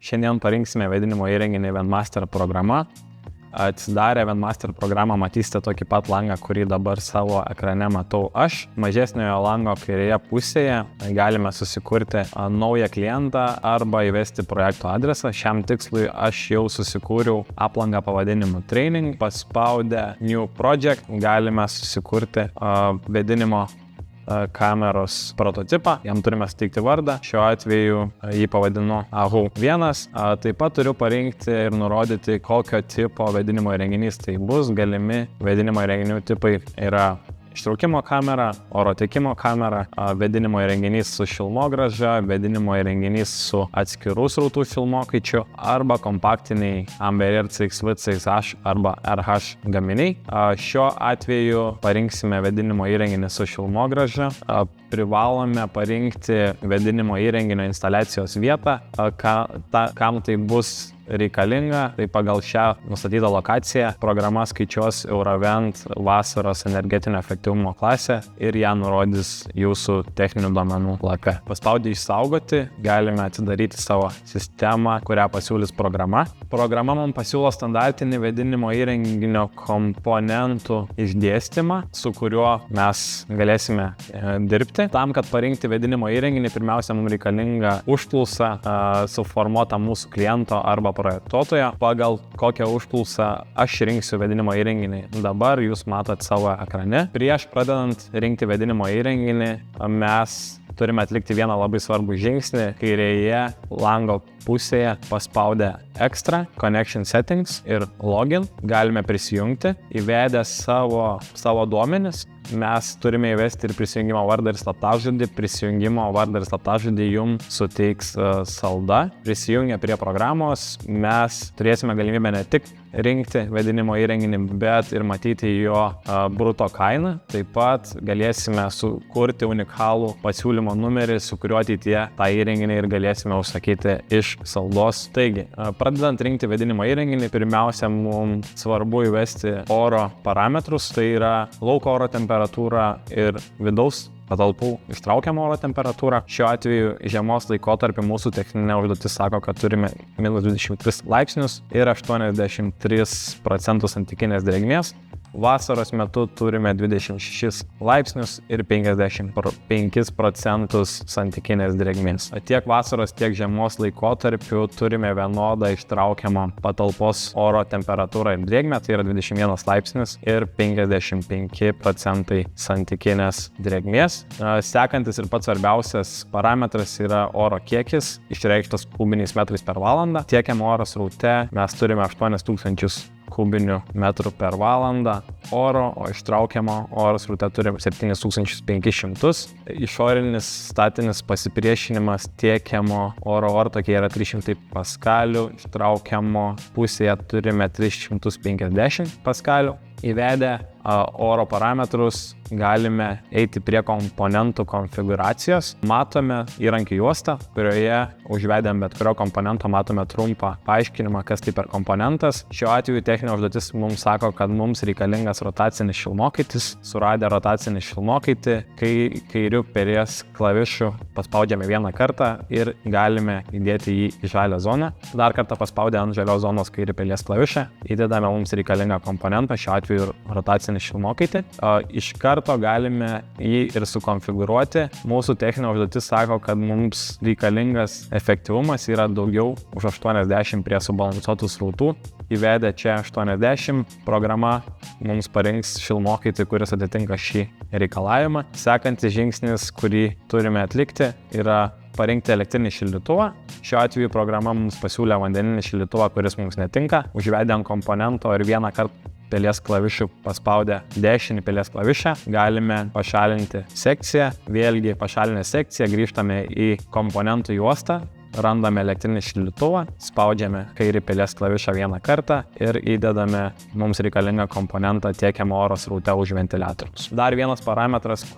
Šiandien parinksime vėdinimo įrenginį Eventmaster programa. Atsidarę Eventmaster programą matysite tokį pat langą, kurį dabar savo ekrane matau aš. Mažesniojo lango kairėje pusėje galime susikurti naują klientą arba įvesti projekto adresą. Šiam tikslui aš jau susikūriau aplangą pavadinimu Training. Paspaudę New Project galime susikurti vėdinimo kameros prototipą, jam turime suteikti vardą, šiuo atveju jį pavadinu AHU1. Taip pat turiu parinkti ir nurodyti, kokio tipo vėdinimo įrenginys tai bus. Galimi vėdinimo įrenginių tipai yra ištraukimo kamera, oro tekimo kamera, vėdinimo įrenginys su šilumogrąža, vėdinimo įrenginys su atskirų srautų šilumokaičiu arba kompaktiniai Amber CXV, CXH arba RH gaminiai. Šiuo atveju parinksime vėdinimo įrenginį su šilumogrąža. Privalome parinkti vėdinimo įrenginio instaliacijos vietą, kam tai bus reikalinga. Tai pagal šią nustatytą lokaciją programa skaičiuos Eurovent vasaros energetinio efektyvumo klasę ir ją nurodys jūsų techninių duomenų lape. Paspaudę išsaugoti galime atidaryti savo sistemą, kurią pasiūlys programa. Programa mums pasiūlo standartinį vėdinimo įrenginio komponentų išdėstymą, su kuriuo mes galėsime dirbti. Tam, kad parinkti vėdinimo įrenginį, pirmiausia, mums reikalinga užklausa suformuota mūsų kliento arba projektuotojo, pagal kokią užklausą aš rinksiu vėdinimo įrenginį. Dabar jūs matot savo ekrane. Prieš pradedant rinkti vėdinimo įrenginį, mes turime atlikti vieną labai svarbų žingsnį. Kairėje lango pusėje paspaudę Extra, Connection Settings ir Login galime prisijungti. Įvedę savo duomenis, mes turime įvesti ir prisijungimo vardą ir slaptažodį. Prisijungimo vardą ir slaptažodį jums suteiks salda. Prisijungę prie programos mes turėsime galimybę ne tik rinkti vėdinimo įrenginį, bet ir matyti jo bruto kainą. Taip pat galėsime sukurti unikalų pasiūlymo numerį, su kuriuo ateityje tą įrenginį ir galėsime užsakyti iš saldos. Taigi, pradedant rinkti vėdinimo įrenginį, pirmiausia, mums svarbu įvesti oro parametrus, tai yra lauko oro temperatūra ir vidaus patalpų ištraukiamą oro temperatūrą. Šiuo atveju žiemos laikotarpį mūsų techninė užduotis sako, kad turime -23 laipsnius ir 83% santykinės drėgmės. Vasaros metu turime 26 laipsnius ir 55% santykinės drėgmės. Tiek vasaros, tiek žiemos laikotarpiu turime vienodą ištraukiamą patalpos oro temperatūrą ir drėgmę, tai yra 21 laipsnis ir 55% santykinės drėgmės. Sekantis ir pats svarbiausias parametras yra oro kiekis, išreikštas kubiniais metrais per valandą. Tiekiamo oro sraute mes turime 8000 kubinių metrų per valandą oro, o ištraukiamo oro sraute turime 7500. Išorinis statinis pasipriešinimas tiekiamo oro ortakėje yra 300 paskalių, ištraukiamo pusėje turime 350 paskalių. Įvedę oro parametrus galime eiti prie komponentų konfiguracijos. Matome įrankių juostą, kurioje užvedėm bet kurio komponento matome trumpą paaiškinimą, kas tai per komponentas. Šiuo atveju techninė užduotis mums sako, kad mums reikalingas rotacinis šilumokaitis. Suradę rotacinį šilmokaitį, kairiu peries klavišu paspaudžiame vieną kartą ir galime įdėti jį į žalią zoną. Dar kartą paspaudę ant žalios zonos kairį peries klavišą įdedame mums reikalingą komponentą, šiuo atveju rotacinį šilmokaitį. Iš karto galime jį ir sukonfigūruoti. Mūsų techninė užduotis sako, kad mums reikalingas efektyvumas yra daugiau už 80 prie subalansuotų srautų. Įvedę čia 80, programa mums parinks šilmokaitį, kuris atitinka šį reikalavimą. Sekantis žingsnis, kurį turime atlikti, yra parinkti elektrinį šildytuvą. Šiuo atveju programa mums pasiūlė vandeninį šildytuvą, kuris mums netinka. Užvedę ant komponento ir vieną kartą pelės klavišų paspaudę dešinį pelės klavišą galime pašalinti sekciją. Vėlgi pašalinę sekciją grįžtame į komponentų juostą, randame elektrinį šildytuvą, spaudžiame kairį pelės klavišą vieną kartą ir įdedame mums reikalingą komponentą tiekiamo oro sraute už ventiliatorius. Dar vienas parametras,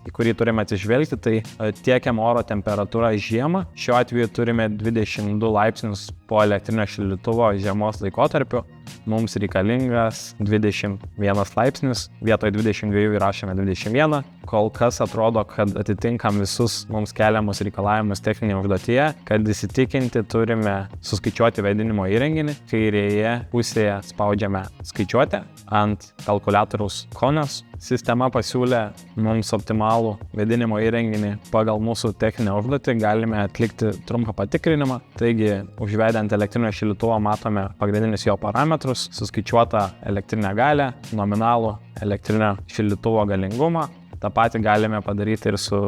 į kurį turime atsižvelgti, tai tiekiamo oro temperatūra žiemą. Šiuo atveju turime 22 laipsnius po elektrinio šildytuvo žiemos laikotarpiu. mums reikalingas 21 laipsnis, vietoj 22 įrašėme 21. Kol kas atrodo, kad atitinkam visus mums keliamus reikalavimus techninėje užduotyje, kad įsitikinti turime suskaičiuoti vėdinimo įrenginį. Kairėje pusėje spaudžiame skaičiuoti ant kalkuliatoriaus konios. Sistema pasiūlė mums optimalų vėdinimo įrenginį pagal mūsų techninę užduotį. Galime atlikti trumpą patikrinimą. Taigi, užvedant elektrinio šildytuvo matome pagrindinius jo parametrus, suskaičiuotą elektrinę galią, nominalų elektrinio šildytuvo galingumą. Ta pati galime padaryti ir su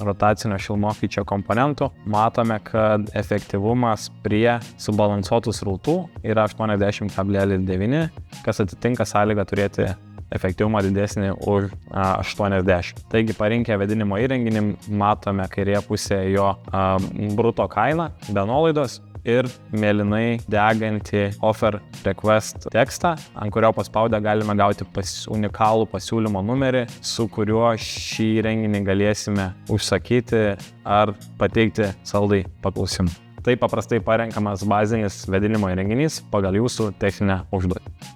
rotacinio šilumokaičio komponentu. Matome, kad efektyvumas prie subalansuotų srautų yra 80,9, kas atitinka sąlygą turėti efektyvumą didesnį už 80. Taigi parinkę vėdinimo įrenginį matome kairėje pusėje jo bruto kainą be nuolaidos ir mėlynai degantį offer request tekstą, ant kurio paspaudę galime gauti unikalų pasiūlymo numerį, su kuriuo šį įrenginį galėsime užsakyti ar pateikti saldai paklausimą. Tai paprastai parenkamas bazinis vėdinimo įrenginys pagal jūsų techninę užduotį.